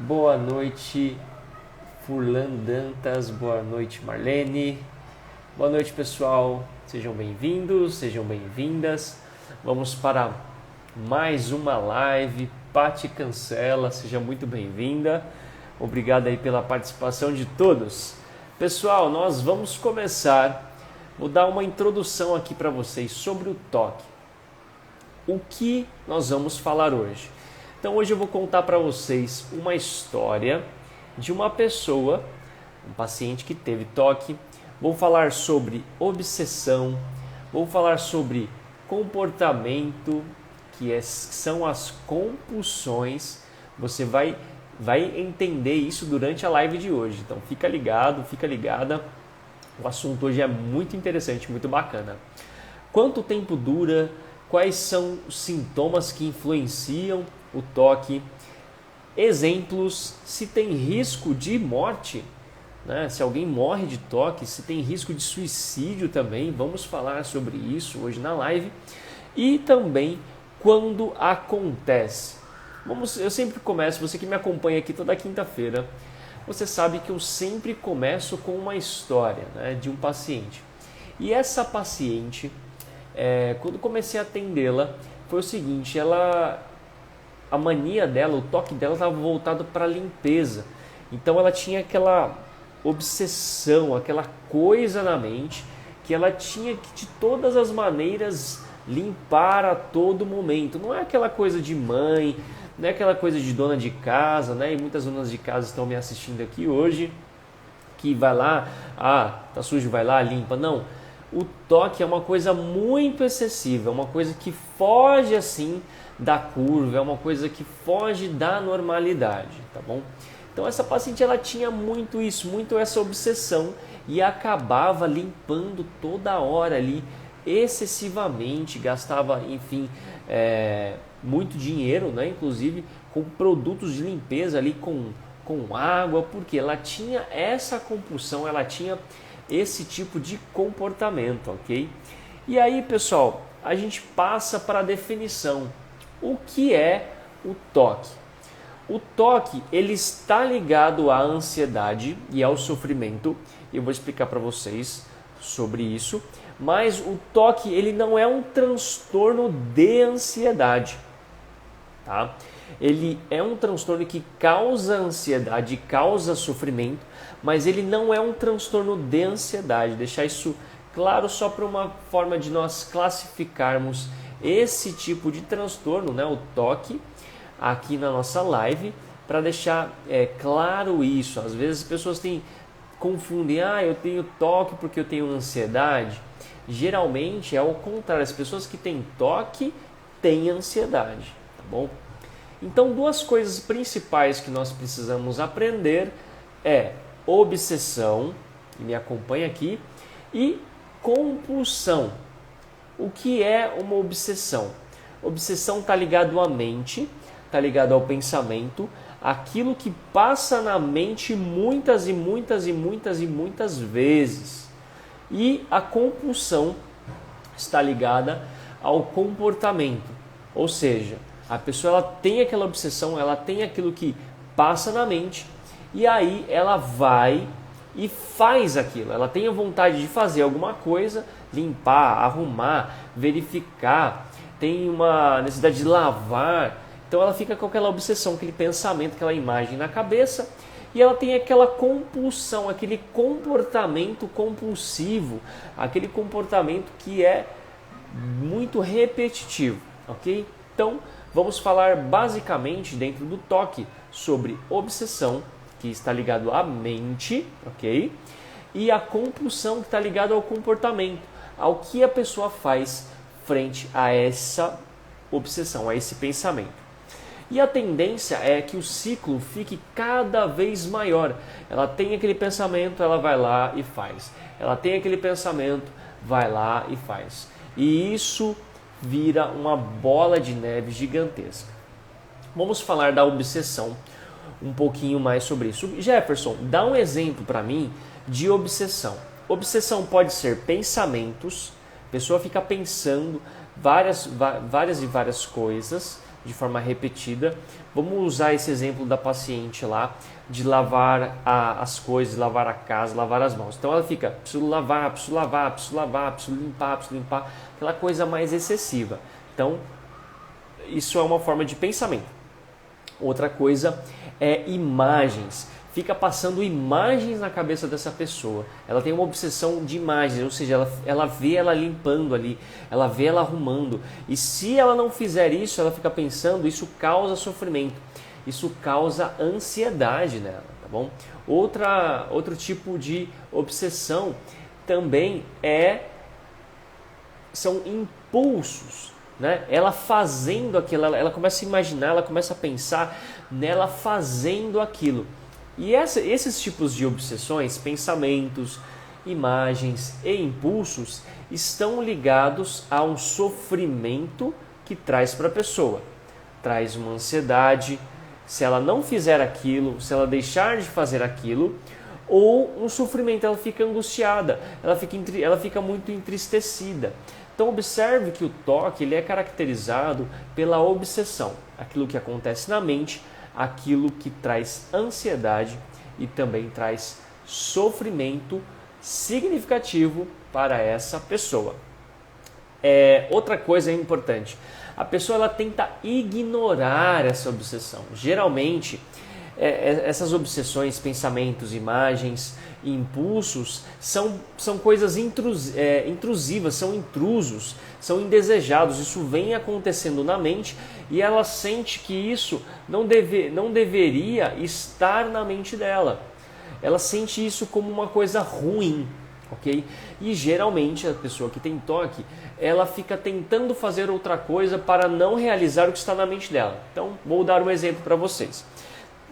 Boa noite, Furlan Dantas. Boa noite, Marlene. Boa noite, pessoal. Sejam bem-vindos, sejam bem-vindas. Vamos para mais uma live. Pati Cancela, seja muito bem-vinda. Obrigado aí pela participação de todos. Pessoal, nós vamos começar. Vou dar uma introdução aqui para vocês sobre o toque. O que nós vamos falar hoje? Então hoje eu vou contar para vocês uma história de uma pessoa, um paciente que teve toque. Vou falar sobre obsessão, vou falar sobre comportamento, que são as compulsões. Você vai entender isso durante a live de hoje. Então fica ligado, fica ligada. O assunto hoje é muito interessante, muito bacana. Quanto tempo dura? Quais são os sintomas que influenciam o toque? Exemplos, se tem risco de morte, né? Se alguém morre de toque, se tem risco de suicídio também, vamos falar sobre isso hoje na live. E também quando acontece. Eu sempre começo, você que me acompanha aqui toda quinta-feira, você sabe que eu sempre começo com uma história, né, de um paciente. E essa paciente, quando comecei a atendê-la, foi o seguinte, a mania dela, o toque dela estava voltado para a limpeza. Então ela tinha aquela obsessão, aquela coisa na mente, que ela tinha que de todas as maneiras limpar a todo momento. Não é aquela coisa de mãe, não é aquela coisa de dona de casa, né? E muitas donas de casa estão me assistindo aqui hoje, que vai lá, tá sujo, vai lá, limpa. Não, o toque é uma coisa muito excessiva, é uma coisa que foge assim da curva, é uma coisa que foge da normalidade, tá bom? Então essa paciente ela tinha muito isso, muito essa obsessão e acabava limpando toda hora ali, excessivamente, gastava, enfim, muito dinheiro, né? Inclusive com produtos de limpeza ali, com água, porque ela tinha essa compulsão, ela tinha esse tipo de comportamento, ok? E aí, pessoal, a gente passa para a definição. O que é o toque? O toque, ele está ligado à ansiedade e ao sofrimento. Eu vou explicar para vocês sobre isso. Mas o toque, ele não é um transtorno de ansiedade, tá? Ele é um transtorno que causa ansiedade, causa sofrimento, mas ele não é um transtorno de ansiedade. Deixar isso claro só para uma forma de nós classificarmos esse tipo de transtorno, né, o toque, aqui na nossa live, para deixar claro isso. Às vezes as pessoas confundem, eu tenho toque porque eu tenho ansiedade. Geralmente é o contrário, as pessoas que têm toque têm ansiedade, tá bom? Então, duas coisas principais que nós precisamos aprender é obsessão, que me acompanha aqui, e compulsão. O que é uma obsessão? Obsessão está ligado à mente, está ligado ao pensamento, aquilo que passa na mente muitas e muitas e muitas e muitas vezes. E a compulsão está ligada ao comportamento, ou seja, a pessoa ela tem aquela obsessão, ela tem aquilo que passa na mente e aí ela vai e faz aquilo. Ela tem a vontade de fazer alguma coisa, limpar, arrumar, verificar, tem uma necessidade de lavar. Então ela fica com aquela obsessão, aquele pensamento, aquela imagem na cabeça e ela tem aquela compulsão, aquele comportamento compulsivo, aquele comportamento que é muito repetitivo, ok? Então vamos falar basicamente dentro do toque sobre obsessão, que está ligado à mente, ok? E a compulsão que está ligado ao comportamento, ao que a pessoa faz frente a essa obsessão, a esse pensamento. E a tendência é que o ciclo fique cada vez maior. Ela tem aquele pensamento, ela vai lá e faz. Ela tem aquele pensamento, vai lá e faz. E isso vira uma bola de neve gigantesca. Vamos falar da obsessão um pouquinho mais sobre isso. Jefferson, dá um exemplo para mim de obsessão. Obsessão pode ser pensamentos, a pessoa fica pensando várias coisas, de forma repetida. Vamos usar esse exemplo da paciente lá, de lavar as coisas, lavar a casa, lavar as mãos. Então ela fica, preciso lavar, preciso lavar, preciso lavar, preciso limpar, aquela coisa mais excessiva. Então, isso é uma forma de pensamento. Outra coisa é imagens. Fica passando imagens na cabeça dessa pessoa. Ela tem uma obsessão de imagens, ou seja, ela vê ela limpando ali, ela vê ela arrumando. E se ela não fizer isso, ela fica pensando, isso causa sofrimento, isso causa ansiedade nela, tá bom? Outro tipo de obsessão também são impulsos. Né? Ela fazendo aquilo, ela começa a imaginar, ela começa a pensar nela fazendo aquilo. E esses tipos de obsessões, pensamentos, imagens e impulsos estão ligados a um sofrimento que traz para a pessoa. Traz uma ansiedade, se ela não fizer aquilo, se ela deixar de fazer aquilo, ou um sofrimento, ela fica angustiada, ela fica muito entristecida. Então observe que o toque ele é caracterizado pela obsessão, aquilo que acontece na mente, aquilo que traz ansiedade e também traz sofrimento significativo para essa pessoa. Outra coisa importante, a pessoa ela tenta ignorar essa obsessão. Geralmente, essas obsessões, pensamentos, imagens, impulsos são coisas intrusivas, são intrusos, são indesejados. Isso vem acontecendo na mente e ela sente que isso não deveria estar na mente dela. Ela sente isso como uma coisa ruim, ok? E geralmente a pessoa que tem toque, ela fica tentando fazer outra coisa para não realizar o que está na mente dela. Então, vou dar um exemplo para vocês.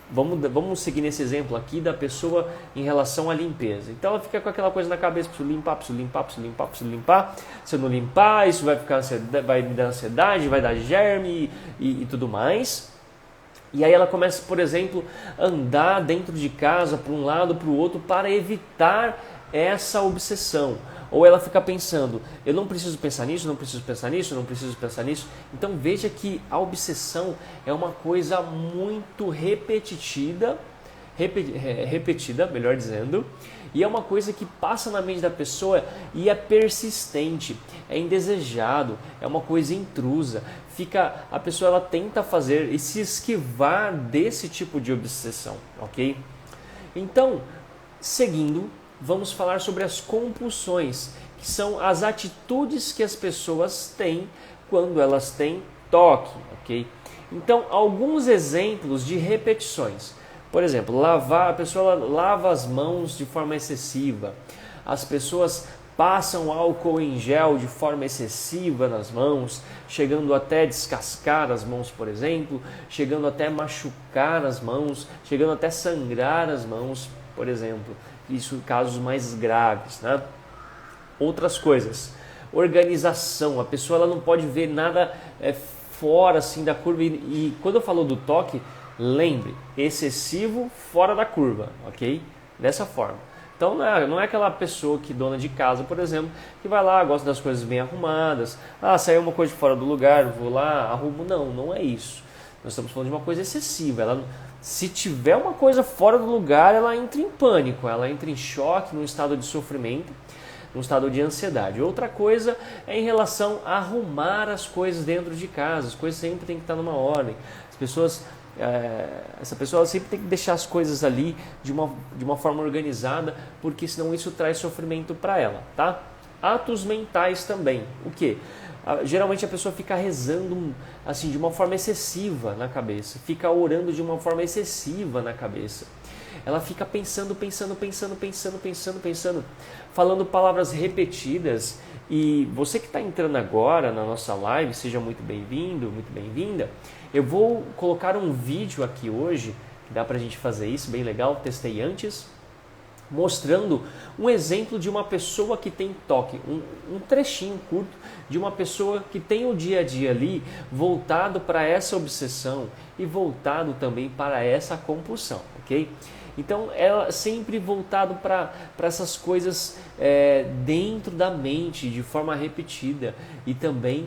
Vamos seguir nesse exemplo aqui da pessoa em relação à limpeza. Então ela fica com aquela coisa na cabeça, preciso limpar, preciso limpar, preciso limpar, preciso limpar. Se eu não limpar, isso vai me dar ansiedade, vai dar germe e tudo mais. E aí ela começa, por exemplo, a andar dentro de casa, para um lado, para o outro, para evitar essa obsessão. Ou ela fica pensando, eu não preciso pensar nisso, não preciso pensar nisso, não preciso pensar nisso. Então veja que a obsessão é uma coisa muito repetida, melhor dizendo, e é uma coisa que passa na mente da pessoa e é persistente, é indesejado, é uma coisa intrusa. A pessoa ela tenta fazer e se esquivar desse tipo de obsessão, ok? Então, seguindo, vamos falar sobre as compulsões, que são as atitudes que as pessoas têm quando elas têm toque, ok? Então, alguns exemplos de repetições. Por exemplo, a pessoa lava as mãos de forma excessiva. As pessoas passam álcool em gel de forma excessiva nas mãos, chegando até descascar as mãos, por exemplo, chegando até machucar as mãos, chegando até sangrar as mãos, por exemplo. Isso casos mais graves, né? Outras coisas, organização, a pessoa ela não pode ver nada fora assim da curva e quando eu falo do toque, lembre, excessivo fora da curva, ok? Dessa forma. Então não é aquela pessoa que dona de casa, por exemplo, que vai lá, gosta das coisas bem arrumadas, saiu uma coisa de fora do lugar, vou lá, arrumo, não é isso. Nós estamos falando de uma coisa excessiva, se tiver uma coisa fora do lugar, ela entra em pânico, ela entra em choque, num estado de sofrimento, num estado de ansiedade. Outra coisa é em relação a arrumar as coisas dentro de casa, as coisas sempre têm que estar numa ordem. Essa pessoa sempre tem que deixar as coisas ali de uma forma organizada, porque senão isso traz sofrimento para ela, tá? Atos mentais também. O quê? Geralmente a pessoa fica rezando assim de uma forma excessiva na cabeça, fica orando de uma forma excessiva na cabeça. Ela fica pensando, falando palavras repetidas. E você que está entrando agora na nossa live, seja muito bem-vindo, muito bem-vinda. Eu vou colocar um vídeo aqui hoje, que dá para a gente fazer isso, bem legal, testei antes, mostrando um exemplo de uma pessoa que tem toque, um trechinho curto de uma pessoa que tem o dia a dia ali voltado para essa obsessão e voltado também para essa compulsão, ok? Então, ela sempre voltado para essas coisas dentro da mente, de forma repetida e também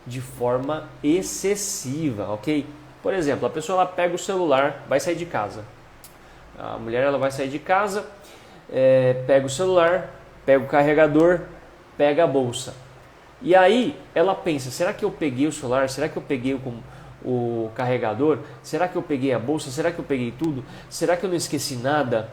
de forma excessiva, ok? Por exemplo, a pessoa ela pega o celular, vai sair de casa. A mulher ela vai sair de casa, pega o celular, pega o carregador, pega a bolsa. E aí ela pensa, será que eu peguei o celular? Será que eu peguei o carregador? Será que eu peguei a bolsa? Será que eu peguei tudo? Será que eu não esqueci nada?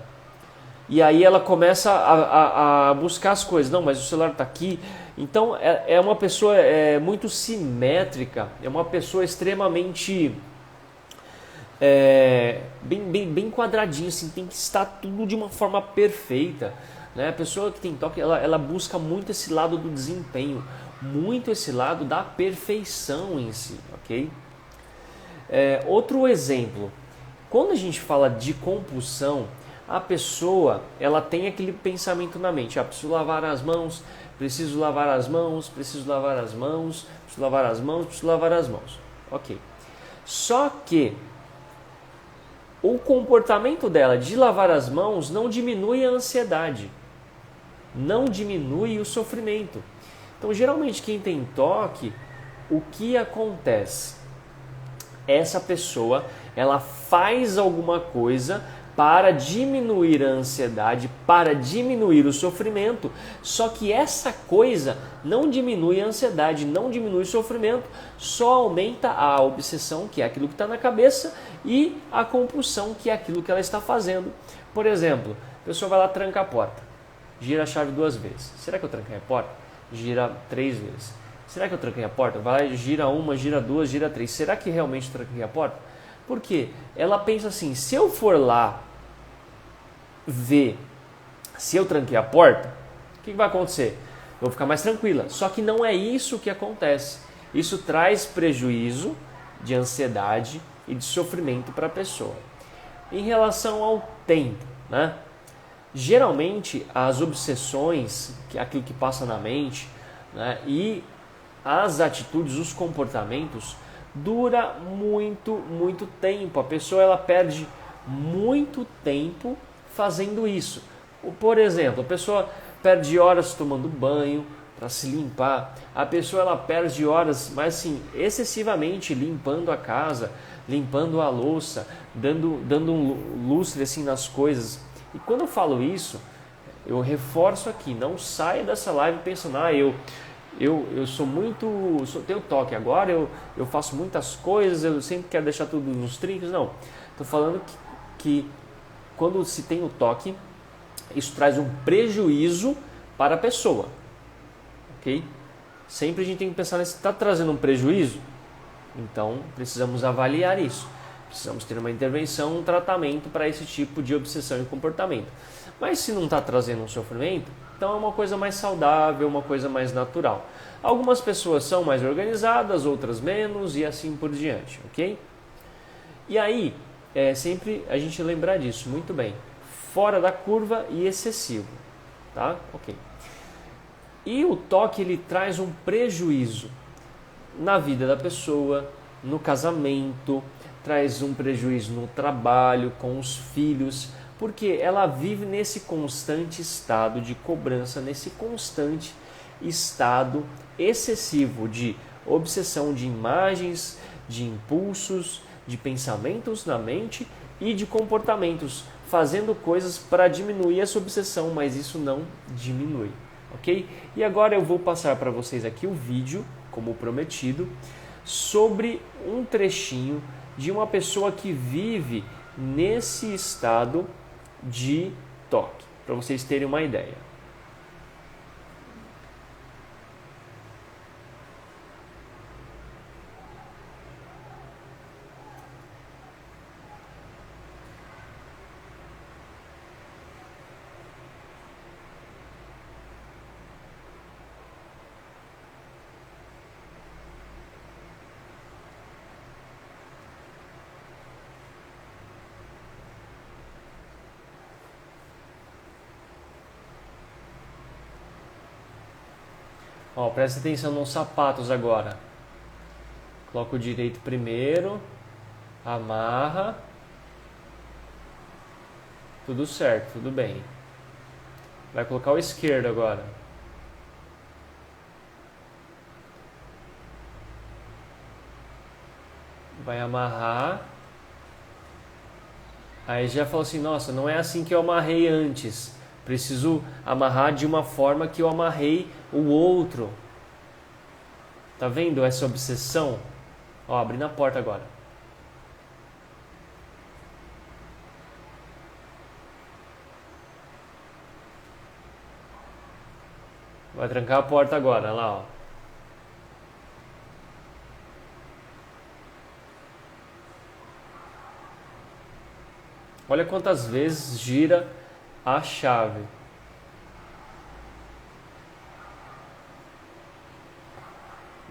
E aí ela começa a buscar as coisas. Não, mas o celular está aqui. Então é uma pessoa muito simétrica, é uma pessoa extremamente bem quadradinha, assim, tem que estar tudo de uma forma perfeita. Né? A pessoa que tem toque, ela busca muito esse lado do desempenho, muito esse lado da perfeição em si, ok? Outro exemplo, quando a gente fala de compulsão, a pessoa ela tem aquele pensamento na mente: preciso lavar as mãos, preciso lavar as mãos, preciso lavar as mãos, preciso lavar as mãos, preciso lavar as mãos. Ok. Só que o comportamento dela de lavar as mãos não diminui a ansiedade, não diminui o sofrimento. Então, geralmente, quem tem toque, o que acontece? Essa pessoa, ela faz alguma coisa para diminuir a ansiedade, para diminuir o sofrimento, só que essa coisa não diminui a ansiedade, não diminui o sofrimento, só aumenta a obsessão, que é aquilo que está na cabeça, e a compulsão, que é aquilo que ela está fazendo. Por exemplo, a pessoa vai lá, tranca a porta, gira a chave 2 vezes. Será que eu tranquei a porta? Gira 3 vezes. Será que eu tranquei a porta? Vai lá, gira 1, gira 2, gira 3. Será que realmente tranquei a porta? Por quê? Ela pensa assim: se eu for lá ver se eu tranquei a porta, o que vai acontecer? Eu vou ficar mais tranquila. Só que não é isso que acontece. Isso traz prejuízo de ansiedade e de sofrimento para a pessoa. Em relação ao tempo, né? Geralmente as obsessões, aquilo que passa na mente, né, e as atitudes, os comportamentos, dura muito tempo. A pessoa ela perde muito tempo fazendo isso. Por exemplo, a pessoa perde horas tomando banho para se limpar. A pessoa ela perde horas, mas assim, excessivamente limpando a casa, limpando a louça, dando um lustre assim nas coisas. E quando eu falo isso, eu reforço aqui: não saia dessa live pensando: eu sou muito, tenho toque agora, eu faço muitas coisas, eu sempre quero deixar tudo nos trinques. Não, estou falando que quando se tem o toque, isso traz um prejuízo para a pessoa, ok? Sempre a gente tem que pensar se está trazendo um prejuízo, então precisamos avaliar isso. Precisamos ter uma intervenção, um tratamento para esse tipo de obsessão e comportamento. Mas se não está trazendo um sofrimento, então é uma coisa mais saudável, uma coisa mais natural. Algumas pessoas são mais organizadas, outras menos, e assim por diante, ok? E aí, sempre a gente lembrar disso, muito bem. Fora da curva e excessivo, tá? Ok. E o toque, ele traz um prejuízo na vida da pessoa, no casamento, traz um prejuízo no trabalho, com os filhos, porque ela vive nesse constante estado de cobrança, nesse constante estado excessivo de obsessão de imagens, de impulsos, de pensamentos na mente e de comportamentos, fazendo coisas para diminuir essa obsessão, mas isso não diminui, ok? E agora eu vou passar para vocês aqui o vídeo, como prometido, sobre um trechinho de uma pessoa que vive nesse estado de toque, para vocês terem uma ideia. Ó, presta atenção nos sapatos agora. Coloca o direito primeiro, amarra. Tudo certo, tudo bem. Vai colocar o esquerdo agora. vai amarrar. Aí já falou assim, nossa, não é assim que eu amarrei antes. Preciso amarrar de uma forma que eu amarrei o outro. Tá vendo essa obsessão? Ó, abrindo a porta agora. Vai trancar a porta agora, olha lá, ó. Olha quantas vezes gira a chave.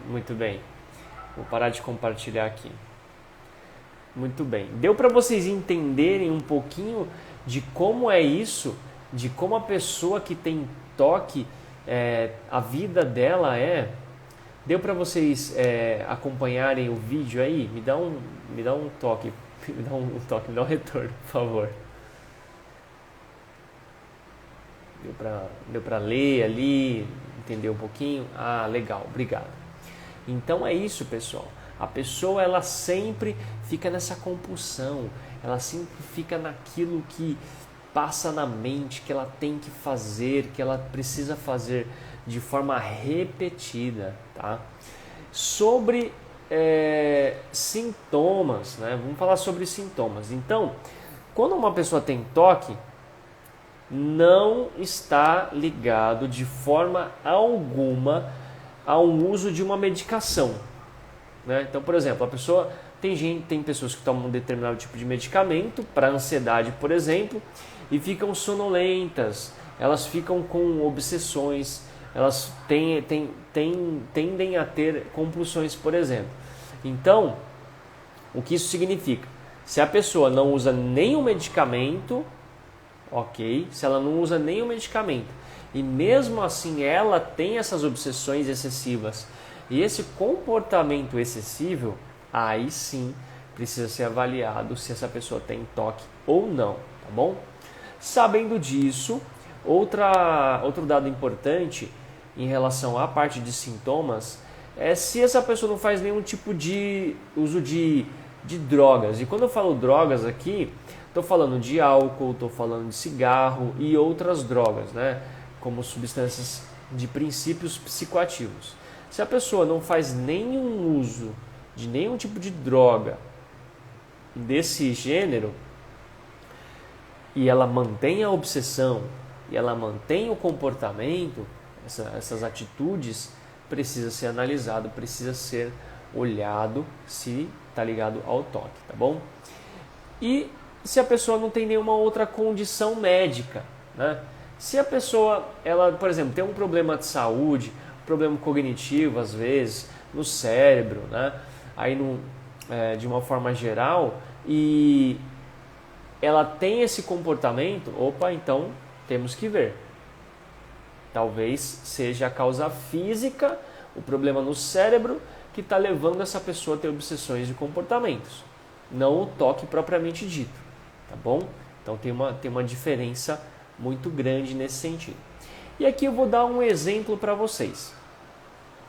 Muito bem. Vou parar de compartilhar aqui. Muito bem. Deu para vocês entenderem um pouquinho de como é isso, de como a pessoa que tem toque, a vida dela é. Deu para vocês acompanharem o vídeo aí? Me dá um toque, me dá um retorno, por favor. Deu para ler ali, entender um pouquinho? Ah, legal, obrigado. Então é isso, pessoal. A pessoa ela sempre fica nessa compulsão, ela sempre fica naquilo que passa na mente, que ela tem que fazer, que ela precisa fazer de forma repetida, tá? Sobre sintomas, né? Vamos falar sobre sintomas. Então, quando uma pessoa tem toque, não está ligado de forma alguma ao uso de uma medicação, né? Então, por exemplo, a pessoa tem pessoas que tomam um determinado tipo de medicamento para ansiedade, por exemplo, e ficam sonolentas, elas ficam com obsessões, elas tendem a ter compulsões, por exemplo. Então, o que isso significa? Se a pessoa não usa nenhum medicamento, ok? Se ela não usa nenhum medicamento e mesmo assim ela tem essas obsessões excessivas e esse comportamento excessivo, aí sim precisa ser avaliado se essa pessoa tem toque ou não, tá bom? Sabendo disso, outro dado importante em relação à parte de sintomas é se essa pessoa não faz nenhum tipo de uso de drogas. E quando eu falo drogas aqui, estou falando de álcool, estou falando de cigarro e outras drogas, né? Como substâncias de princípios psicoativos. Se a pessoa não faz nenhum uso de nenhum tipo de droga desse gênero e ela mantém a obsessão e ela mantém o comportamento, essas atitudes, precisa ser analisado, precisa ser olhado se está ligado ao toque, tá bom? E se a pessoa não tem nenhuma outra condição médica, né? Se a pessoa, ela, por exemplo, tem um problema de saúde, problema cognitivo às vezes, no cérebro, né? Aí de uma forma geral, e ela tem esse comportamento, opa, então temos que ver. Talvez seja a causa física, o problema no cérebro, que está levando essa pessoa a ter obsessões de comportamentos, não o toque propriamente dito, tá bom? Então tem uma diferença muito grande nesse sentido. E aqui eu vou dar um exemplo para vocês,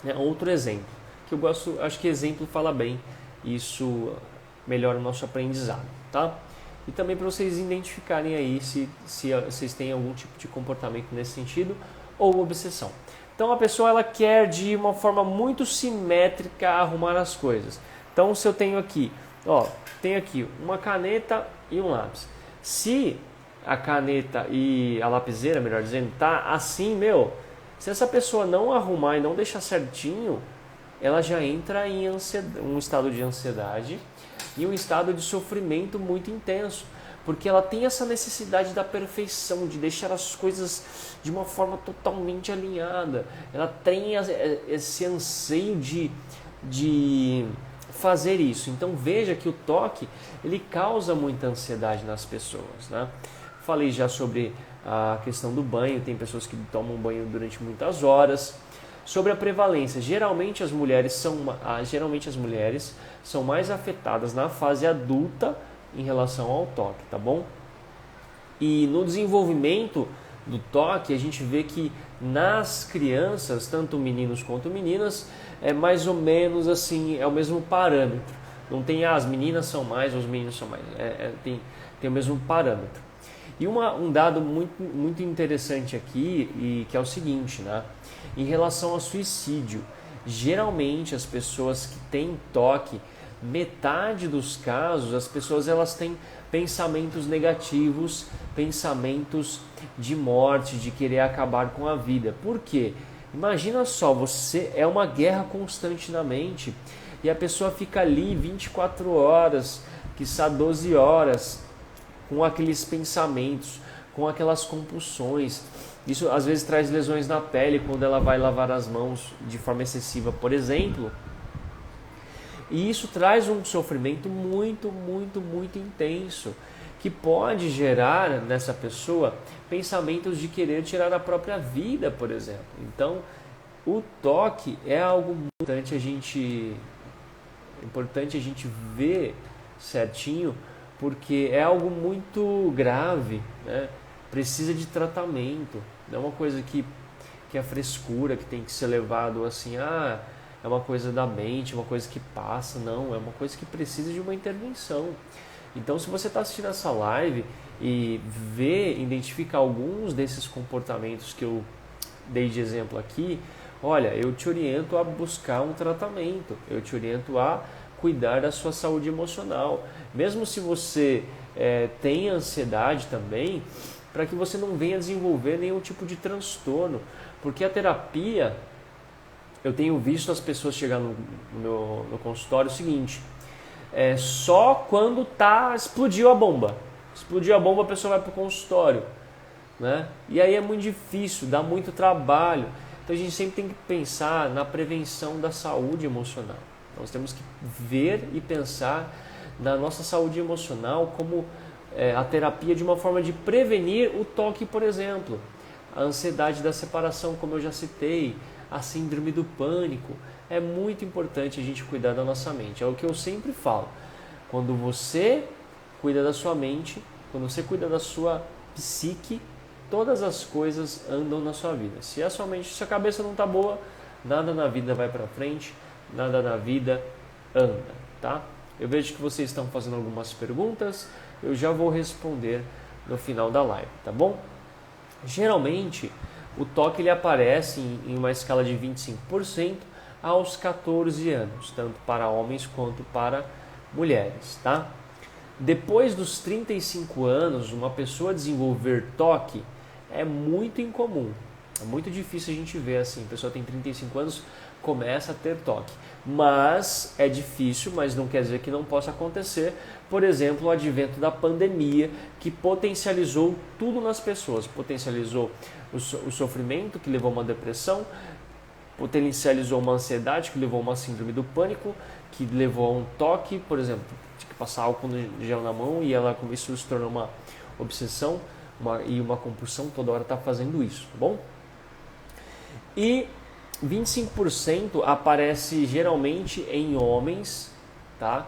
né? Outro exemplo, que eu gosto, acho que exemplo fala bem, isso melhora o nosso aprendizado, tá? E também para vocês identificarem aí se vocês têm algum tipo de comportamento nesse sentido ou obsessão. Então a pessoa ela quer de uma forma muito simétrica arrumar as coisas. Então se eu tenho aqui, tenho aqui uma caneta e um lápis. Se a caneta e a lapiseira, melhor dizendo, tá assim, se essa pessoa não arrumar e não deixar certinho, ela já entra em um estado de ansiedade e um estado de sofrimento muito intenso, porque ela tem essa necessidade da perfeição, de deixar as coisas de uma forma totalmente alinhada. Ela tem esse anseio de fazer isso. Então veja que o toque ele causa muita ansiedade nas pessoas, né? Falei já sobre a questão do banho, tem pessoas que tomam banho durante muitas horas. Sobre a prevalência, geralmente as mulheres são mais afetadas na fase adulta em relação ao toque, tá bom? E no desenvolvimento do toque, a gente vê que nas crianças, tanto meninos quanto meninas, é mais ou menos assim, é o mesmo parâmetro. Não tem as meninas são mais ou os meninos são mais. Tem o mesmo parâmetro. E um dado muito interessante aqui, e que é o seguinte, né? Em relação ao suicídio, geralmente as pessoas que têm toque, metade dos casos, as pessoas elas têm pensamentos negativos, pensamentos de morte, de querer acabar com a vida. Por quê? Imagina só, você é uma guerra constante na mente e a pessoa fica ali 24 horas, quiçá 12 horas, com aqueles pensamentos, com aquelas compulsões. Isso às vezes traz lesões na pele quando ela vai lavar as mãos de forma excessiva, por exemplo. E isso traz um sofrimento muito intenso, que pode gerar nessa pessoa pensamentos de querer tirar a própria vida, por exemplo. Então, o toque é algo importante a gente ver certinho, porque é algo muito grave, né? Precisa de tratamento, não é uma coisa que é frescura, que tem que ser levado assim, é uma coisa da mente, uma coisa que passa, não, é uma coisa que precisa de uma intervenção. Então, se você está assistindo essa live e identifica alguns desses comportamentos que eu dei de exemplo aqui, olha, eu te oriento a buscar um tratamento, eu te oriento a cuidar da sua saúde emocional. Mesmo se você tem ansiedade também, para que você não venha desenvolver nenhum tipo de transtorno. Porque a terapia, eu tenho visto as pessoas chegar no consultório o seguinte, só quando explodiu a bomba. Explodiu a bomba, a pessoa vai para o consultório, né? E aí é muito difícil, dá muito trabalho. Então a gente sempre tem que pensar na prevenção da saúde emocional. Nós temos que ver e pensar na nossa saúde emocional como a terapia de uma forma de prevenir o toque, por exemplo. A ansiedade da separação, como eu já citei, a síndrome do pânico. É muito importante a gente cuidar da nossa mente. É o que eu sempre falo. Quando você cuida da sua mente, quando você cuida da sua psique, todas as coisas andam na sua vida. Se a sua cabeça não está boa, nada na vida vai para frente, nada na vida anda, tá? Eu vejo que vocês estão fazendo algumas perguntas, eu já vou responder no final da live, tá bom? Geralmente, o toque ele aparece em uma escala de 25% aos 14 anos, tanto para homens quanto para mulheres, tá? Depois dos 35 anos, uma pessoa desenvolver toque é muito incomum. É muito difícil a gente ver assim, a pessoa tem 35 anos, começa a ter toque. Mas é difícil, mas não quer dizer que não possa acontecer. Por exemplo, o advento da pandemia, que potencializou tudo nas pessoas. Potencializou o sofrimento, que levou a uma depressão, potencializou uma ansiedade, que levou a uma síndrome do pânico, que levou a um toque, por exemplo, tinha que passar álcool gel na mão e isso se tornou uma obsessão e uma compulsão, toda hora está fazendo isso, tá bom? E 25% aparece geralmente em homens, tá?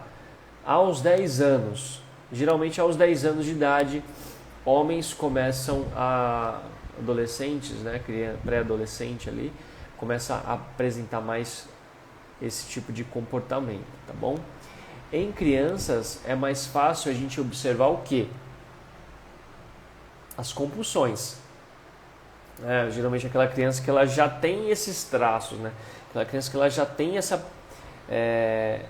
Aos 10 anos. Geralmente aos 10 anos de idade, homens começam adolescentes, né, pré-adolescente ali, começa a apresentar mais esse tipo de comportamento, tá bom? Em crianças é mais fácil a gente observar o quê? As compulsões. Geralmente aquela criança que ela já tem esses traços, né? Aquela criança que ela já tem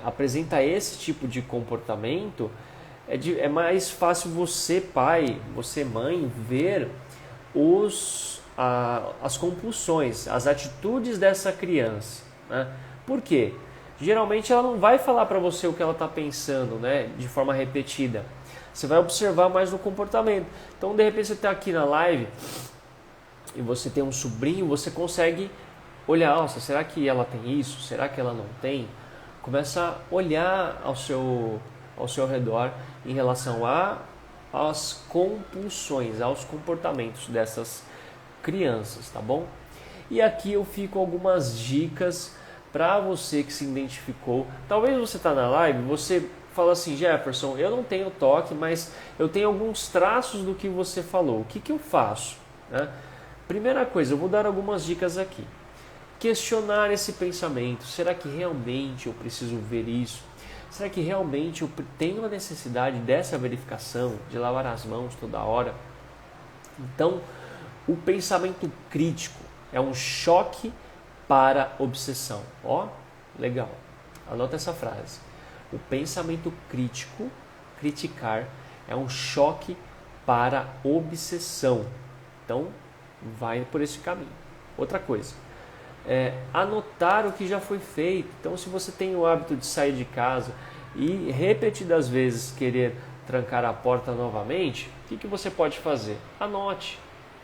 apresenta esse tipo de comportamento, é mais fácil você, pai, você, mãe, ver as compulsões, as atitudes dessa criança, né? Por quê? Geralmente ela não vai falar para você o que ela está pensando, né, de forma repetida. Você vai observar mais no comportamento. Então, de repente, você está aqui na live e você tem um sobrinho, você consegue olhar, nossa, será que ela tem isso? Será que ela não tem? Começa a olhar ao seu redor em relação às compulsões, aos comportamentos dessas crianças, tá bom? E aqui eu fico algumas dicas para você que se identificou. Talvez você está na live, você fala assim, Jefferson, eu não tenho toque, mas eu tenho alguns traços do que você falou. O que eu faço? Né? Primeira coisa, eu vou dar algumas dicas aqui. Questionar esse pensamento. Será que realmente eu preciso ver isso? Será que realmente eu tenho a necessidade dessa verificação, de lavar as mãos toda hora? Então, o pensamento crítico é um choque para obsessão. Ó, legal. Anota essa frase. O pensamento crítico, criticar, é um choque para obsessão. Então, vai por esse caminho. Outra coisa, anotar o que já foi feito. Então, se você tem o hábito de sair de casa e repetidas vezes querer trancar a porta novamente, o que você pode fazer? Anote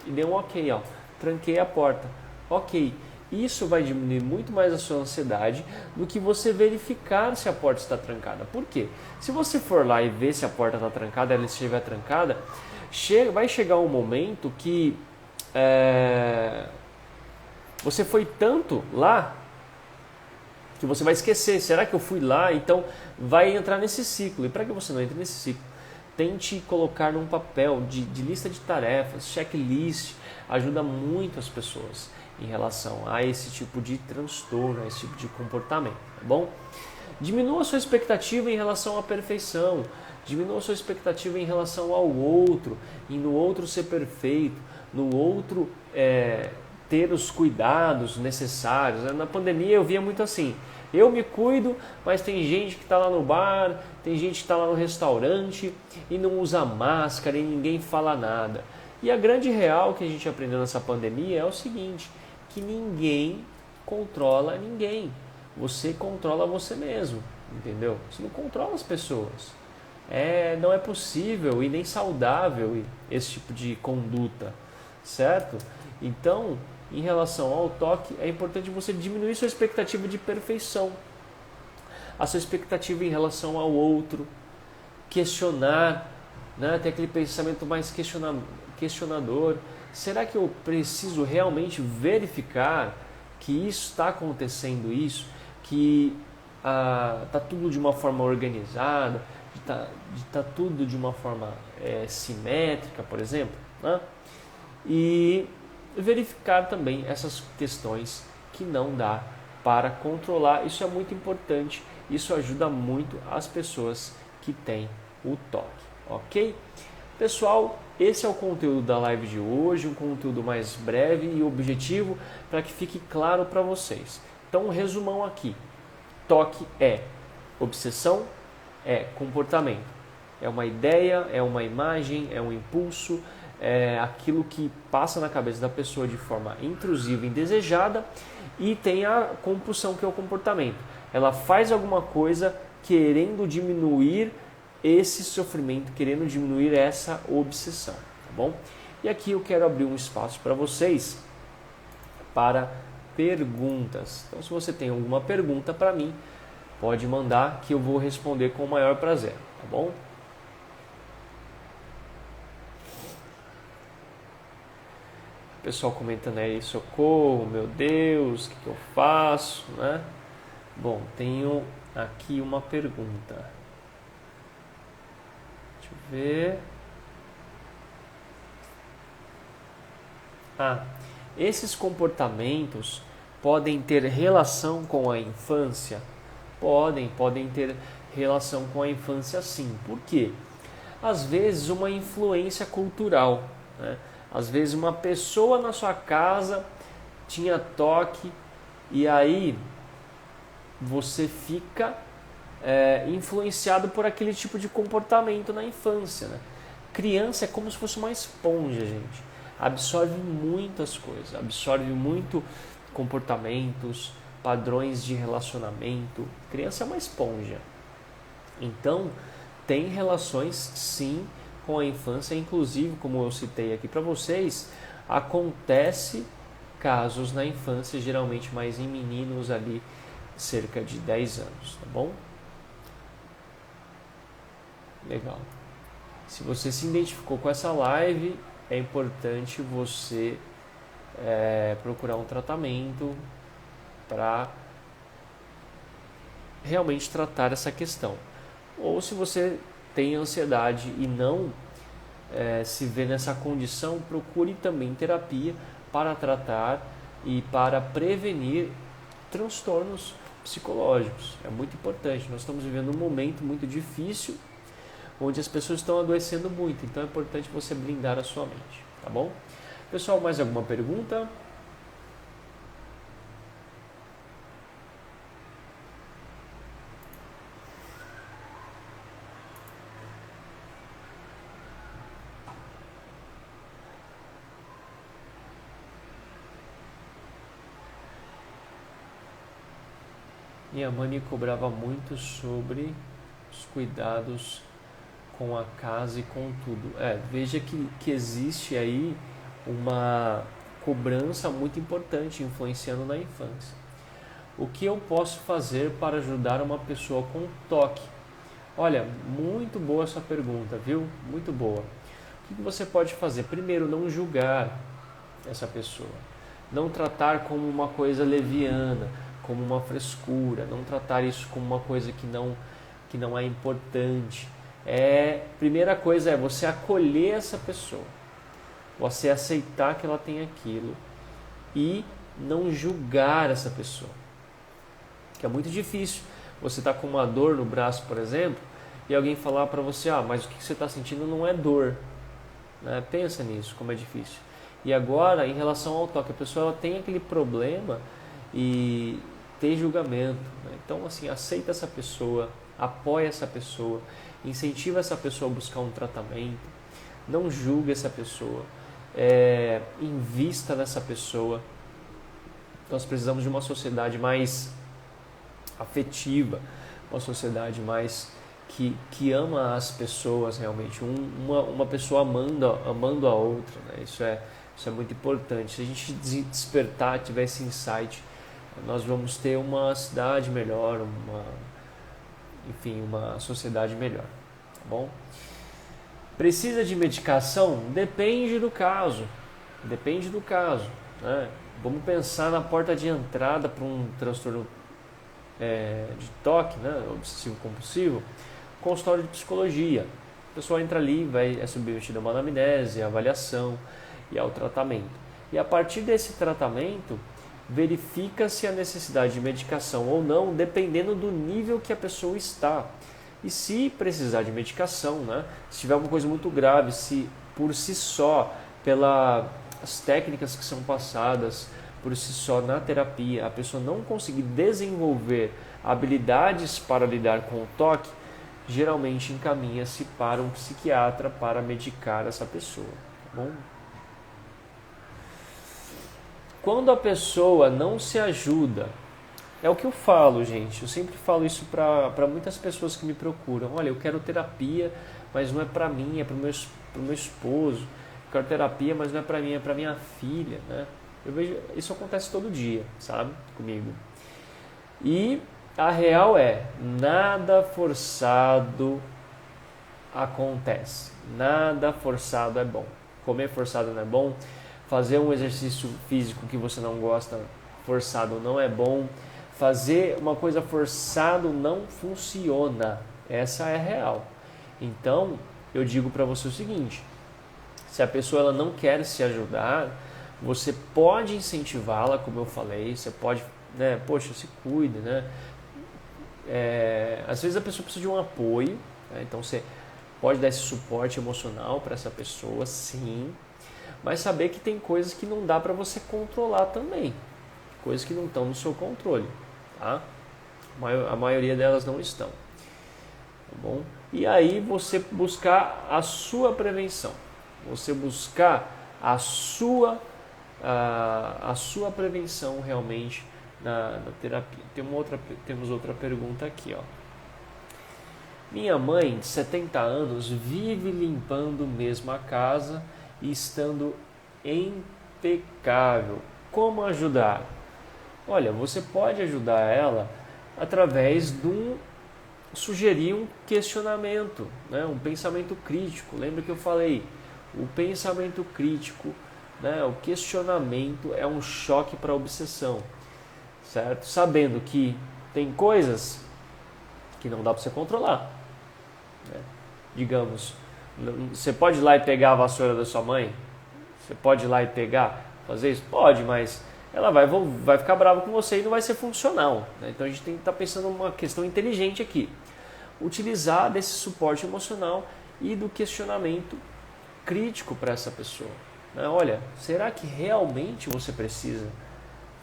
e dê um ok, ó. Tranquei a porta. Ok. Isso vai diminuir muito mais a sua ansiedade do que você verificar se a porta está trancada. Por quê? Se você for lá e ver se a porta está trancada, ela estiver trancada, vai chegar um momento que você foi tanto lá que você vai esquecer. Será que eu fui lá? Então vai entrar nesse ciclo. E para que você não entre nesse ciclo, tente colocar num papel de lista de tarefas, checklist. Ajuda muito as pessoas em relação a esse tipo de transtorno, a esse tipo de comportamento, tá bom? Diminua a sua expectativa em relação à perfeição, diminua a sua expectativa em relação ao outro, e no outro ser perfeito, no outro ter os cuidados necessários. Na pandemia eu via muito assim, eu me cuido, mas tem gente que está lá no bar, tem gente que está lá no restaurante e não usa máscara e ninguém fala nada. E a grande real que a gente aprendeu nessa pandemia é o seguinte, que ninguém controla ninguém. Você controla você mesmo, entendeu? Você não controla as pessoas. Não é possível e nem saudável esse tipo de conduta, certo? Então, em relação ao toque, é importante você diminuir sua expectativa de perfeição, a sua expectativa em relação ao outro, questionar, né? Ter aquele pensamento mais questionador. Será que eu preciso realmente verificar que isso está acontecendo, que está tudo de uma forma organizada, está tudo de uma forma simétrica, por exemplo, né? E verificar também essas questões que não dá para controlar. Isso é muito importante, isso ajuda muito as pessoas que têm o toque, ok? Pessoal, esse é o conteúdo da live de hoje, um conteúdo mais breve e objetivo para que fique claro para vocês. Então, um resumão aqui. Toque é obsessão, é comportamento. É uma ideia, é uma imagem, é um impulso, é aquilo que passa na cabeça da pessoa de forma intrusiva e indesejada, e tem a compulsão, que é o comportamento. Ela faz alguma coisa querendo diminuir esse sofrimento, querendo diminuir essa obsessão, tá bom? E aqui eu quero abrir um espaço para vocês para perguntas. Então, se você tem alguma pergunta para mim, pode mandar que eu vou responder com o maior prazer, tá bom? Pessoal comentando aí, socorro, meu Deus, o que eu faço, né? Bom, tenho aqui uma pergunta. Deixa eu ver. Esses comportamentos podem ter relação com a infância? Podem ter relação com a infância, sim. Por quê? Às vezes uma influência cultural, né? Às vezes uma pessoa na sua casa tinha toque e aí você fica influenciado por aquele tipo de comportamento na infância, né? Criança é como se fosse uma esponja, gente. Absorve muitas coisas, absorve muito comportamentos, padrões de relacionamento. Criança é uma esponja. Então, tem relações sim com a infância, inclusive, como eu citei aqui para vocês, acontece casos na infância, geralmente mais em meninos ali, cerca de 10 anos, tá bom? Legal. Se você se identificou com essa live, é importante você procurar um tratamento para realmente tratar essa questão. Ou se você tem ansiedade e não se vê nessa condição, procure também terapia para tratar e para prevenir transtornos psicológicos. É muito importante. Nós estamos vivendo um momento muito difícil, onde as pessoas estão adoecendo muito. Então é importante você blindar a sua mente, tá bom? Pessoal, mais alguma pergunta? Minha mãe me cobrava muito sobre os cuidados com a casa e com tudo. Veja que existe aí uma cobrança muito importante influenciando na infância. O que eu posso fazer para ajudar uma pessoa com toque? Olha, muito boa essa pergunta, viu? Muito boa. O que você pode fazer? Primeiro, não julgar essa pessoa. Não tratar como uma coisa leviana, como uma frescura. Não tratar isso como uma coisa que não é importante. Primeira coisa é você acolher essa pessoa. Você aceitar que ela tem aquilo e não julgar essa pessoa. Que é muito difícil. Você está com uma dor no braço, por exemplo, e alguém falar para você, mas o que você está sentindo não é dor. Pensa nisso, como é difícil. E agora, em relação ao toque, a pessoa ela tem aquele problema e tem julgamento. Então, assim, aceita essa pessoa, apoia essa pessoa, incentiva essa pessoa a buscar um tratamento, não julgue essa pessoa, invista nessa pessoa. Nós precisamos de uma sociedade mais afetiva, uma sociedade mais que ama as pessoas realmente, uma pessoa amando a outra, né? Isso é muito importante. Se a gente despertar, tiver esse insight, nós vamos ter uma cidade melhor, uma sociedade melhor, tá bom? Precisa de medicação? Depende do caso, né? Vamos pensar na porta de entrada para um transtorno de toque, né? Obsessivo compulsivo, consultório de psicologia. A pessoa entra ali, é submetida a uma anamnese, a avaliação e ao tratamento. E a partir desse tratamento, verifica-se a necessidade de medicação ou não, dependendo do nível que a pessoa está. E se precisar de medicação, né? Se tiver uma coisa muito grave, se por si só, pelas técnicas que são passadas, por si só na terapia, a pessoa não conseguir desenvolver habilidades para lidar com o toque, geralmente encaminha-se para um psiquiatra para medicar essa pessoa, tá bom? Quando a pessoa não se ajuda, é o que eu falo, gente. Eu sempre falo isso para muitas pessoas que me procuram. Olha, eu quero terapia, mas não é para mim, é para o meu esposo. Eu quero terapia, mas não é para mim, é para minha filha, né? Eu vejo, isso acontece todo dia, sabe? Comigo. E a real nada forçado acontece. Nada forçado é bom. Comer forçado não é bom. Fazer um exercício físico que você não gosta, forçado, não é bom. Fazer uma coisa forçado não funciona. Essa é a real. Então, eu digo para você o seguinte: se a pessoa ela não quer se ajudar, você pode incentivá-la, como eu falei. Você pode, né? Poxa, se cuide, né? Às vezes a pessoa precisa de um apoio, né? Então você pode dar esse suporte emocional para essa pessoa, sim. Mas saber que tem coisas que não dá para você controlar também. Coisas que não estão no seu controle, tá? A maioria delas não estão, tá bom? E aí você buscar a sua prevenção. Você buscar a sua prevenção realmente na terapia. Temos outra pergunta aqui, ó. Minha mãe, de 70 anos, vive limpando mesmo a casa e estando impecável. Como ajudar? Olha, você pode ajudar ela através de sugerir um questionamento, né? Um pensamento crítico. Lembra que eu falei? O pensamento crítico, né? O questionamento é um choque para a obsessão, certo? Sabendo que tem coisas que não dá para você controlar, né? Digamos, você pode ir lá e pegar a vassoura da sua mãe? Você pode ir lá e pegar? Fazer isso? Pode, mas ela vai ficar brava com você e não vai ser funcional, né? Então a gente tem que estar pensando numa questão inteligente aqui. Utilizar desse suporte emocional e do questionamento crítico para essa pessoa, né? Olha, será que realmente você precisa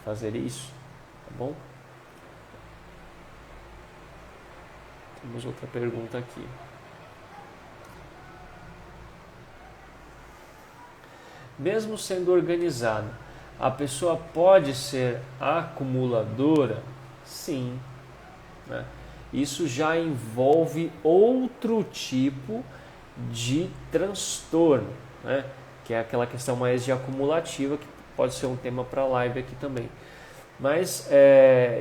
fazer isso? Tá bom? Temos outra pergunta aqui. Mesmo sendo organizada, a pessoa pode ser acumuladora? Sim, né? Isso já envolve outro tipo de transtorno, né? Que é aquela questão mais de acumulativa, que pode ser um tema para a live aqui também. Mas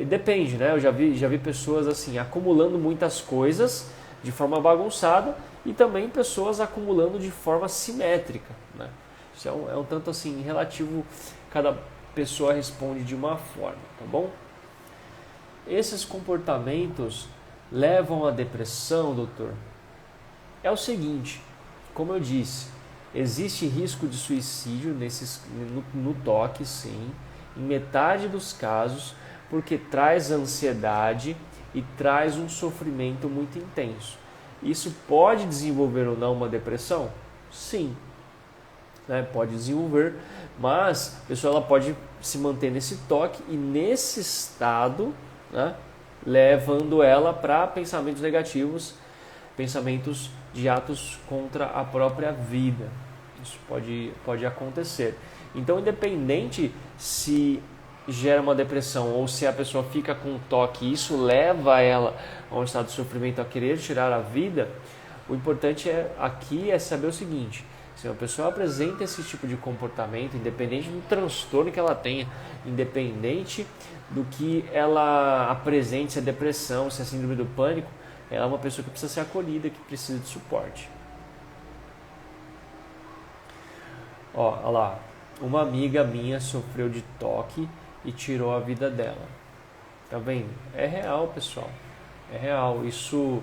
depende, né? Eu já vi pessoas assim acumulando muitas coisas de forma bagunçada e também pessoas acumulando de forma simétrica, né? Isso é um tanto assim relativo, cada pessoa responde de uma forma, tá bom? Esses comportamentos levam à depressão, doutor? É o seguinte, como eu disse, existe risco de suicídio no toque, sim, em metade dos casos, porque traz ansiedade e traz um sofrimento muito intenso. Isso pode desenvolver ou não uma depressão? Sim, né? Pode desenvolver, mas a pessoa ela pode se manter nesse toque e nesse estado, né, levando ela para pensamentos negativos, pensamentos de atos contra a própria vida. Isso pode acontecer. Então, independente se gera uma depressão ou se a pessoa fica com toque e isso leva ela a um estado de sofrimento, a querer tirar a vida, o importante aqui é saber o seguinte: se uma pessoa apresenta esse tipo de comportamento, independente do transtorno que ela tenha, independente do que ela apresente, se é depressão, se é síndrome do pânico, ela é uma pessoa que precisa ser acolhida, que precisa de suporte. Ó, olha lá, uma amiga minha sofreu de toque e tirou a vida dela. Tá vendo? É real, pessoal. É real. Isso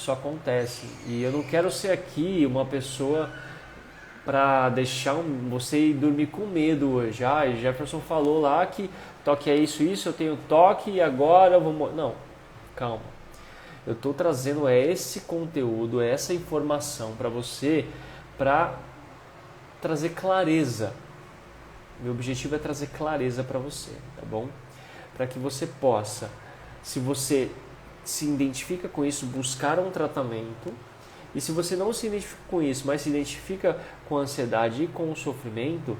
acontece. E eu não quero ser aqui uma pessoa para deixar você ir dormir com medo hoje. Ah, Jefferson falou lá que toque é isso, eu tenho toque e agora eu vou morrer. Não, calma. Eu estou trazendo esse conteúdo, essa informação para você, para trazer clareza. Meu objetivo é trazer clareza para você, tá bom? Para que você possa, se você se identifica com isso, buscar um tratamento. E se você não se identifica com isso, mas se identifica com a ansiedade e com o sofrimento,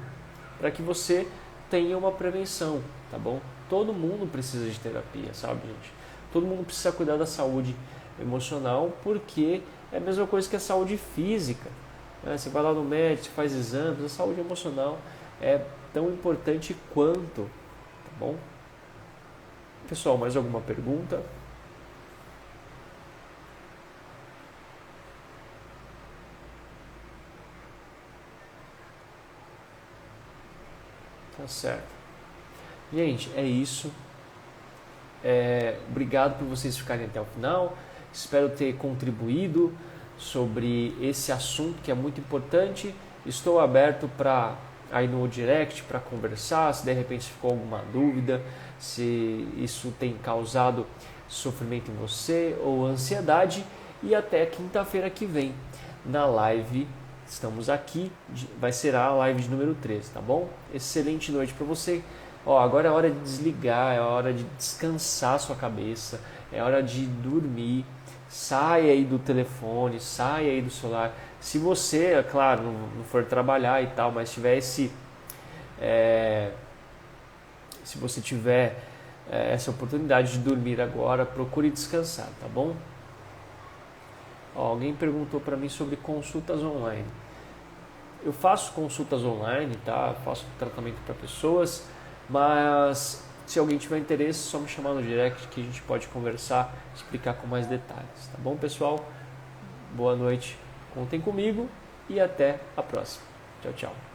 para que você tenha uma prevenção, tá bom? Todo mundo precisa de terapia, sabe, gente? Todo mundo precisa cuidar da saúde emocional, porque é a mesma coisa que a saúde física, né? Você vai lá no médico, você faz exames, a saúde emocional é tão importante quanto, tá bom? Pessoal, mais alguma pergunta? Tá certo. Gente, é isso. Obrigado por vocês ficarem até o final. Espero ter contribuído sobre esse assunto que é muito importante. Estou aberto para aí no direct para conversar, se de repente ficou alguma dúvida, se isso tem causado sofrimento em você ou ansiedade. E até quinta-feira que vem na live. Estamos aqui, vai ser a live de número 13, tá bom? Excelente noite para você. Ó, agora é hora de desligar, é hora de descansar a sua cabeça, é hora de dormir. Saia aí do telefone, saia aí do celular. Se você, é claro, não for trabalhar e tal, mas tiver se você tiver essa oportunidade de dormir agora, procure descansar, tá bom? Ó, alguém perguntou para mim sobre consultas online. Eu faço consultas online, tá? Faço tratamento para pessoas, mas se alguém tiver interesse, é só me chamar no direct que a gente pode conversar, explicar com mais detalhes, tá bom, pessoal? Boa noite, contem comigo e até a próxima. Tchau, tchau.